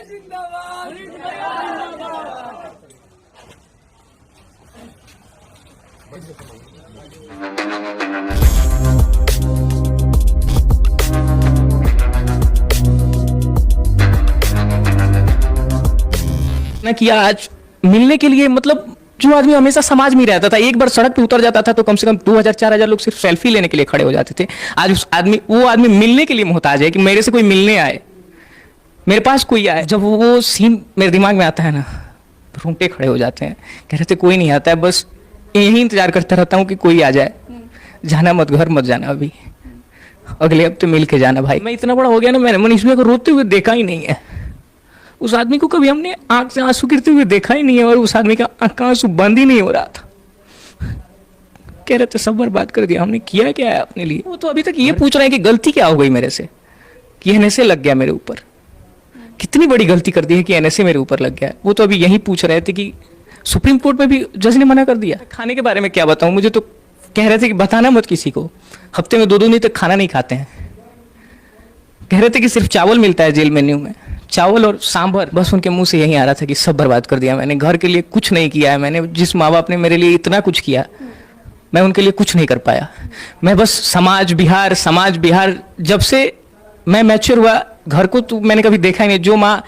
ना किया आज मिलने के लिए, मतलब जो आदमी हमेशा समाज में रहता था, एक बार सड़क पे उतर जाता था तो कम से कम 2000-4000 लोग सिर्फ सेल्फी लेने के लिए खड़े हो जाते थे। आज वो आदमी मिलने के लिए मोहताज है कि मेरे से कोई मिलने आए, मेरे पास कोई आए। जब वो सीन मेरे दिमाग में आता है ना, रोंगटे खड़े हो जाते हैं। कह रहे थे कोई नहीं आता है, बस यही इंतजार करता रहता हूँ कि कोई आ जाए। जाना मत, घर मत जाना, अभी अगले हफ्ते मिल के जाना। भाई मैं इतना बड़ा हो गया ना, मैंने मनीष भैया को रोते हुए देखा ही नहीं है। उस आदमी को कभी हमने आंख से आंसू गिरते हुए देखा ही नहीं है, और उस आदमी का आंख का आंसू बंद ही नहीं हो रहा था। कह रहे थे सब बर्बाद कर दिया, हमने किया क्या है अपने लिए। वो तो अभी तक ये पूछ रहे हैं कि गलती क्या हो गई मेरे से कि एनएसए लग गया मेरे ऊपर। कितनी बड़ी गलती कर दी है कि एनएसए मेरे ऊपर लग गया। वो तो अभी यही पूछ रहे थे कि सुप्रीम कोर्ट में भी जज ने मना कर दिया। खाने के बारे में क्या बताऊं, मुझे तो कह रहे थे कि बताना मत किसी को। हफ्ते में 2 दिन तक खाना नहीं खाते हैं। कह रहे थे कि सिर्फ चावल मिलता है जेल मेन्यू में, चावल और सांभर। बस उनके मुंह से यही आ रहा था कि सब बर्बाद कर दिया मैंने, घर के लिए कुछ नहीं किया है मैंने। जिस माँ बाप ने मेरे लिए इतना कुछ किया, मैं उनके लिए कुछ नहीं कर पाया। मैं बस समाज बिहार जब से मैं मैच्योर हुआ, घर को तो मैंने कभी देखा ही नहीं। जो माँ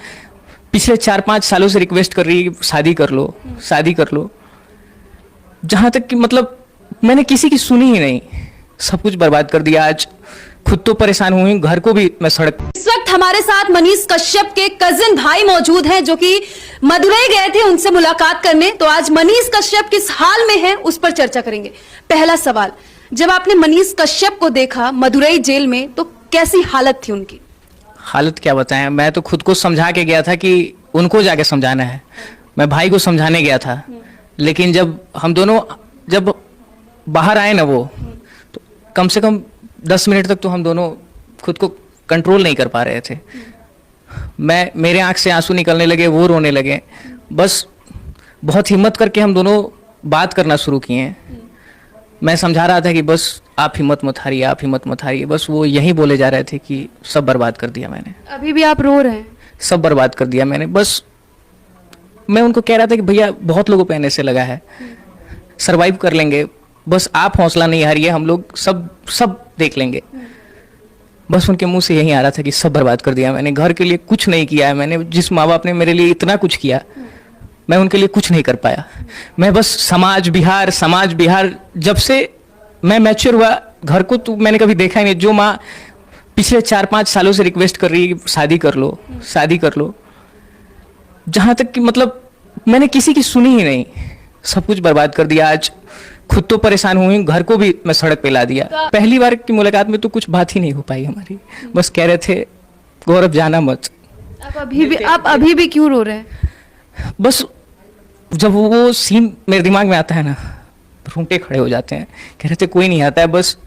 पिछले 4-5 सालों से रिक्वेस्ट कर रही है कि शादी कर लो, जहां तक कि मतलब मैंने किसी की सुनी ही नहीं, सब कुछ बर्बाद कर दिया। आज खुद तो परेशान हुई, घर को भी मैं सड़क। इस वक्त हमारे साथ मनीष कश्यप के कजिन भाई मौजूद हैं, जो कि मदुरई गए थे उनसे मुलाकात करने। तो आज मनीष कश्यप किस हाल में हैं उस पर चर्चा करेंगे। पहला सवाल, जब आपने मनीष कश्यप को देखा मदुरई जेल में तो कैसी हालत थी उनकी? हालत क्या बताएं, मैं तो खुद को समझा के गया था कि उनको जाके समझाना है। मैं भाई को समझाने गया था, लेकिन जब हम दोनों जब बाहर आए ना, वो तो कम से कम 10 मिनट तक तो हम दोनों खुद को कंट्रोल नहीं कर पा रहे थे। मेरे आंख से आंसू निकलने लगे, वो रोने लगे। बस बहुत हिम्मत करके हम दोनों बात करना शुरू किए। मैं समझा रहा था कि बस आप हिम्मत मत हारिए। बस वो यही बोले जा रहे थे कि सब बर्बाद कर दिया मैंने। अभी भी आप रो रहे हैं? सब बर्बाद कर दिया मैंने। बस मैं उनको कह रहा था कि भैया बहुत लोगों पे एनएसए लगा है, सरवाइव कर लेंगे, बस आप हौसला नहीं हारिए, हम लोग सब देख लेंगे। बस उनके मुंह से यही आ रहा था कि सब बर्बाद कर दिया मैंने, घर के लिए कुछ नहीं किया है मैंने। जिस माँ बाप ने मेरे लिए इतना कुछ किया, मैं उनके लिए कुछ नहीं कर पाया। मैं बस समाज बिहार जब से मैं मैच्योर हुआ, घर को तो मैंने कभी देखा ही नहीं। जो माँ पिछले 4-5 सालों से रिक्वेस्ट कर रही है कि शादी कर लो, जहां तक कि मतलब मैंने किसी की सुनी ही नहीं, सब कुछ बर्बाद कर दिया। आज खुद तो परेशान हुई, घर को भी मैं सड़क पे ला दिया। पहली बार की मुलाकात में तो कुछ बात ही नहीं हो पाई हमारी। बस कह रहे थे गौरव जाना मत। आप अभी भी क्यों रो रहे हैं? बस जब वो सीन मेरे दिमाग में आता है ना, रोंगटे खड़े हो जाते हैं। कह रहे थे कोई नहीं आता है, बस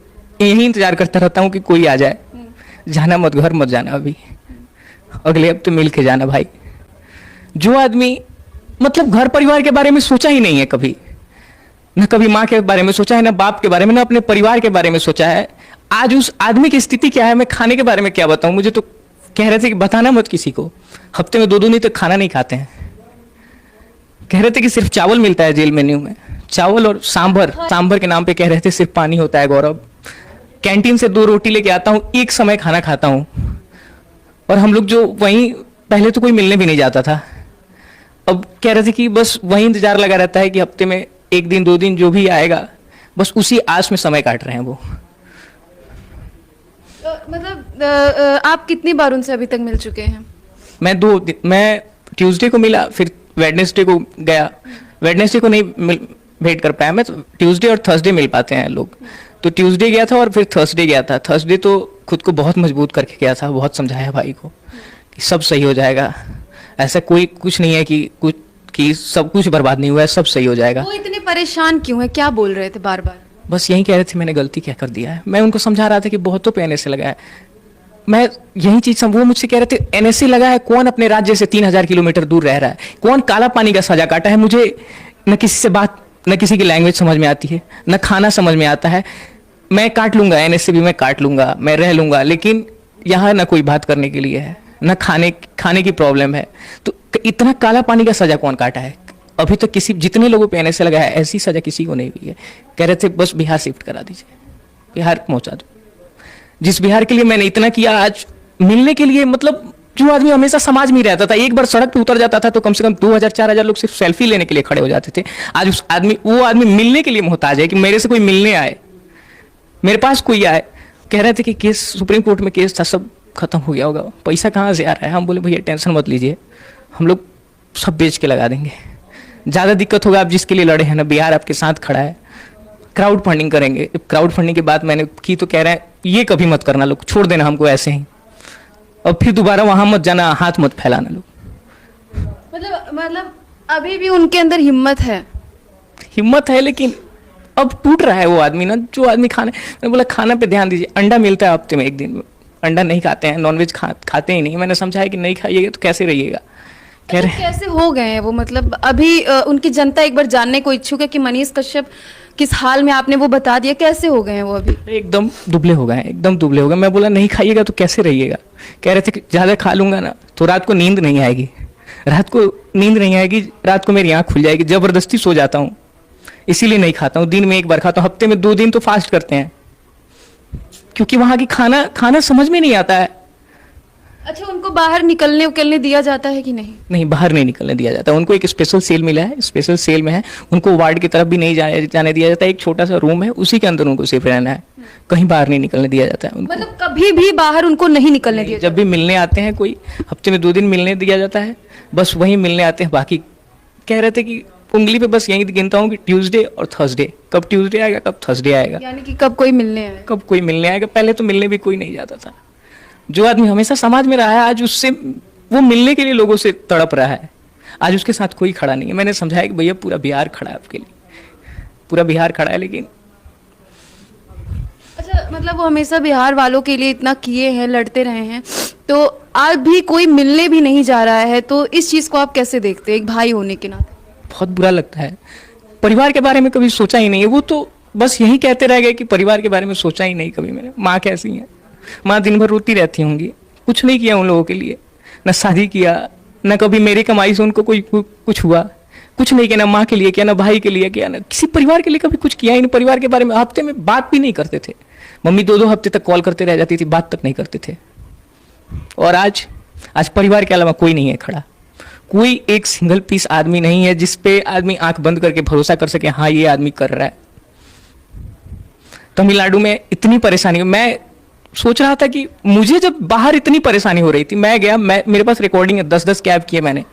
यही इंतजार करता रहता हूँ कि कोई आ जाए। जाना मत, घर मत जाना, अभी अगले हफ्ते मिल के जाना। भाई जो आदमी मतलब घर परिवार के बारे में सोचा ही नहीं है कभी, न कभी माँ के बारे में सोचा है, ना बाप के बारे में, ना अपने परिवार के बारे में सोचा है। आज उस आदमी की स्थिति क्या है, मैं खाने के बारे में क्या बताऊं। मुझे तो कह रहे थे कि बताना मत किसी को। हफ्ते में 2 दिन तक खाना नहीं खाते हैं। कह रहे थे कि सिर्फ चावल मिलता है जेल मेन्यू में, चावल और सांभर के नाम पे कह रहे थे सिर्फ पानी होता है। गौरव, कैंटीन से 2 रोटी लेके आता हूँ, एक समय खाना खाता हूँ। और हम लोग जो वहीं पहले तो कोई मिलने भी नहीं जाता था, अब कह रहे थे कि बस वही इंतजार लगा रहता है कि हफ्ते में 1 दिन 2 दिन जो भी आएगा, बस उसी आस में समय काट रहे हैं वो। मतलब आप कितनी बार उनसे अभी तक मिल चुके हैं? मैं ट्यूसडे को मिला, फिर वेडनेसडे को गया। वेडनेसडे को नहीं भेंट कर पाया मैं, तो ट्यूसडे और थर्सडे मिल पाते हैं लोग। तो ट्यूसडे गया था और फिर थर्सडे गया था। थर्सडे तो खुद को बहुत मजबूत करके गया था, बहुत समझाया भाई को कि सब सही हो जाएगा, ऐसा कोई कुछ नहीं है कि सब कुछ बर्बाद नहीं हुआ है, सब सही हो जाएगा। वो इतने परेशान क्यों है, क्या बोल रहे थे बार बार? बस यही कह रहे थे मैंने गलती क्या कर दिया है। मैं उनको समझा रहा था कि बहुतों पे एनएसए लगा है। मैं यही चीज वो मुझसे कह रहे थे एनएसए लगा है, कौन अपने राज्य से 3000 किलोमीटर दूर रह रहा है, कौन काला पानी का सजा काटा है। मुझे न किसी से बात, न किसी की लैंग्वेज समझ में आती है, न खाना समझ में आता है। मैं काट लूंगा एनएसए भी, मैं काट लूंगा, मैं रह लूंगा, लेकिन यहाँ ना कोई बात करने के लिए है। ना खाने की प्रॉब्लम है, तो इतना काला पानी का सजा कौन काटा है? अभी तक किसी जितने लोगों पे एनएसए लगा है ऐसी सजा किसी को नहीं हुई है। कह रहे थे बस बिहार शिफ्ट करा दीजिए, बिहार पहुंचा दो। जिस बिहार के लिए मैंने इतना किया, आज मिलने के लिए, मतलब जो आदमी हमेशा समाज में रहता था, एक बार सड़क पे उतर जाता था तो कम से कम 2000-4000 लोग सिर्फ सेल्फी लेने के लिए खड़े हो जाते थे। आज वो आदमी मिलने के लिए मोहताज है कि मेरे से कोई मिलने आए, मेरे पास कोई आए। कह रहे थे कि केस सुप्रीम कोर्ट में केस था, सब खत्म हो गया होगा, पैसा कहाँ से आ रहा है? हम बोले भैया टेंशन मत लीजिए, हम लोग सब बेच के लगा देंगे। ज़्यादा दिक्कत होगा, आप जिसके लिए लड़े हैं ना, बिहार आपके साथ खड़ा है, क्राउड फंडिंग करेंगे। क्राउड फंडिंग की बात मैंने की तो कह रहे हैं ये कभी मत करना, लोग छोड़ देना हमको ऐसे ही, और फिर दोबारा वहां मत जाना, हाथ मत फैलाना लोग। मतलब अभी भी उनके अंदर हिम्मत है, लेकिन अब टूट रहा है वो आदमी ना, जो आदमी मैंने बोला खाना पे ध्यान दीजिए। अंडा मिलता है हफ्ते में एक दिन, अंडा नहीं खाते हैं, नॉनवेज खाते ही नहीं। मैंने समझाया कि नहीं खाइएगा तो कैसे रहिएगा। कह रहे कैसे हो गए हैं वो? मतलब अभी उनकी जनता एक बार जानने को इच्छुक है कि मनीष कश्यप किस हाल में, आपने वो बता दिया, कैसे हो गए हैं वो अभी? एकदम दुबले हो गए, एकदम दुबले हो गए। मैं बोला नहीं खाइएगा तो कैसे रहिएगा? कह रहे थे कि ज़्यादा खा लूंगा ना तो रात को नींद नहीं आएगी, रात को मेरी आँख खुल जाएगी, ज़बरदस्ती सो जाता हूँ, इसीलिए नहीं खाता हूँ। दिन में एक बार खाता हूँ, हफ्ते में 2 दिन तो फास्ट करते हैं, क्योंकि वहाँ की खाना समझ में नहीं आता है। अच्छा, उनको बाहर निकलने दिया जाता है कि नहीं? नहीं, बाहर नहीं निकलने दिया जाता। उनको एक स्पेशल सेल मिला है, स्पेशल सेल में है, उनको वार्ड की तरफ भी नहीं जाने दिया जाता है। एक छोटा सा रूम है, उसी के अंदर उनको सिर्फ रहना है, कहीं बाहर नहीं निकलने दिया जाता है उनको। मतलब कभी भी बाहर उनको नहीं निकलने दिया? जब भी मिलने आते हैं कोई, हफ्ते में 2 दिन मिलने दिया जाता है, बस वही मिलने आते हैं। बाकी कह रहे थे कि उंगली पे बस यही गिनता हूँ कि ट्यूसडे और थर्सडे, कब ट्यूसडे आएगा कब थर्सडे आएगा, यानी कि कब कोई मिलने आएगा। पहले तो मिलने भी कोई नहीं जाता था। जो आदमी हमेशा समाज में रहा है, आज उससे वो मिलने के लिए लोगों से तड़प रहा है, आज उसके साथ कोई खड़ा नहीं है। मैंने समझाया कि भैया पूरा बिहार खड़ा है आपके लिए, पूरा बिहार खड़ा है। लेकिन अच्छा, मतलब वो हमेशा बिहार वालों के लिए इतना किए हैं, लड़ते रहे हैं, तो आज भी कोई मिलने भी नहीं जा रहा है, तो इस चीज को आप कैसे देखते हैं एक भाई होने के नाते? बहुत बुरा लगता है। परिवार के बारे में कभी सोचा ही नहीं है, वो तो बस यही कहते रह गए कि परिवार के बारे में सोचा ही नहीं कभी मैंने। माँ कैसी है? माँ दिन भर रोती रहती होंगी, कुछ नहीं किया उन लोगों के लिए, ना शादी किया, ना कभी मेरी कमाई से उनको कुछ हुआ, कुछ नहीं किया, ना माँ के लिए किया, ना भाई के लिए किया, ना किसी परिवार के लिए कभी कुछ किया ही नहीं। परिवार के बारे में हफ्ते में बात भी नहीं करते थे। मम्मी 2-2 हफ्ते तक कॉल करते रह जाती थी, बात तक नहीं करते थे। और आज परिवार के अलावा कोई नहीं है खड़ा, कोई एक सिंगल पीस आदमी नहीं है जिसपे आदमी आंख बंद करके भरोसा कर सके, हाँ ये आदमी कर रहा है। तमिलनाडु में इतनी परेशानी, मैं सोच रहा था कि मुझे जब बाहर इतनी परेशानी हो रही थी, मैं गया, मेरे पास रिकॉर्डिंग है, 10-10 कैब किए मैंने,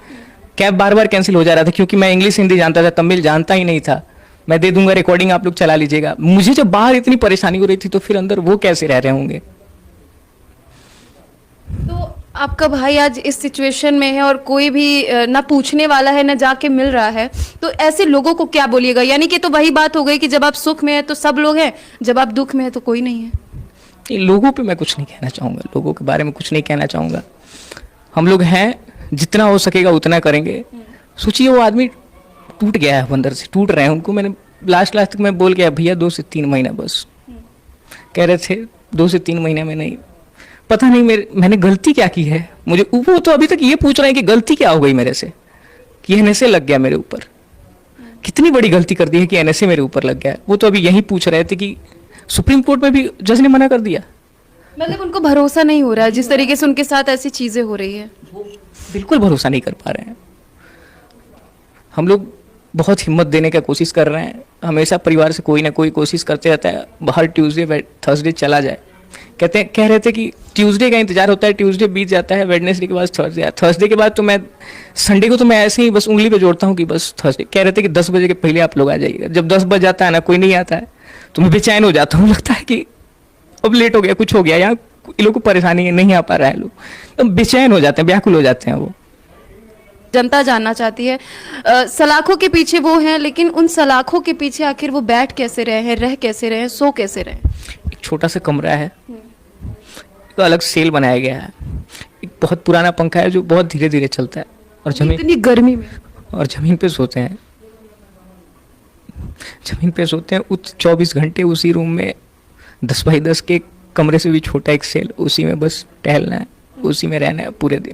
कैब बार कैंसिल हो जा रहा था क्योंकि मैं इंग्लिश हिंदी जानता था, तमिल जानता ही नहीं था। मैं दे दूंगा रिकॉर्डिंग, आप लोग चला लीजिएगा। मुझे जब बाहर इतनी परेशानी हो रही थी तो फिर अंदर वो कैसे रह रहे होंगे? तो आपका भाई आज इस सिचुएशन में है और कोई भी ना पूछने वाला है, ना जाके मिल रहा है, तो ऐसे लोगों को क्या बोलिएगा? यानी कि तो वही बात हो गई कि जब आप सुख में है तो सब लोग हैं, जब आप दुख में है तो कोई नहीं है। लोगों पे मैं कुछ नहीं कहना चाहूँगा, लोगों के बारे में कुछ नहीं कहना चाहूँगा। हम लोग हैं, जितना हो सकेगा उतना करेंगे। सोचिए वो आदमी टूट गया है, अंदर से टूट रहे हैं। उनको मैंने लास्ट तक मैं बोल गया भैया 2 से 3 महीना बस। कह रहे थे 2 से 3 महीने में नहीं, पता नहीं मैंने गलती क्या की है। मुझे वो तो अभी तक ये पूछ रहे हैं कि गलती क्या हो गई मेरे से कि एनएसए लग गया मेरे ऊपर। कितनी बड़ी गलती कर दी है कि एनएसए मेरे ऊपर लग गया। वो तो अभी यही पूछ रहे थे कि सुप्रीम कोर्ट में भी जज ने मना कर दिया। मतलब उनको भरोसा नहीं हो रहा है जिस तरीके से उनके साथ ऐसी चीजें हो रही है, बिल्कुल भरोसा नहीं कर पा रहे हैं। हम लोग बहुत हिम्मत देने का कोशिश कर रहे हैं, हमेशा परिवार से कोई ना कोई कोशिश करते रहता है हर ट्यूसडे थर्सडे चला जाए। कह रहे थे कि ट्यूसडे का इंतजार होता है, ट्यूसडे बीत जाता है, वेडनेसडे के बाद थर्सडे, थर्सडे के बाद तो मैं संडे को तो मैं ऐसे ही बस उंगली पे जोड़ता हूँ कि बस थर्सडे। कह रहे थे कि 10 बजे के पहले आप लोग आ जाइएगा। जब 10 बज जाता है ना, कोई नहीं आता है तो मैं बेचैन हो जाता हूँ, लगता है कि अब लेट हो गया, कुछ हो गया, यहाँ इन लोग को परेशानी है, नहीं आ पा रहा है लोग, तो बेचैन हो जाते हैं, व्याकुल हो जाते हैं। वो जनता जानना चाहती है सलाखों के पीछे वो हैं, लेकिन उन सलाखों के पीछे आखिर वो बैठ कैसे रहे हैं, रह कैसे रहे हैं, सो कैसे रहे हैं? एक छोटा सा कमरा है, तो अलग सेल बनाया गया है, एक बहुत पुराना पंखा है जो बहुत धीरे धीरे चलता है, और इतनी गर्मी में और जमीन पे सोते हैं, जमीन पे सोते हैं 24 घंटे उसी रूम में। 10 बाई 10 के कमरे से भी छोटा एक सेल, उसी में बस टहलना है, उसी में रहना है पूरे दिन।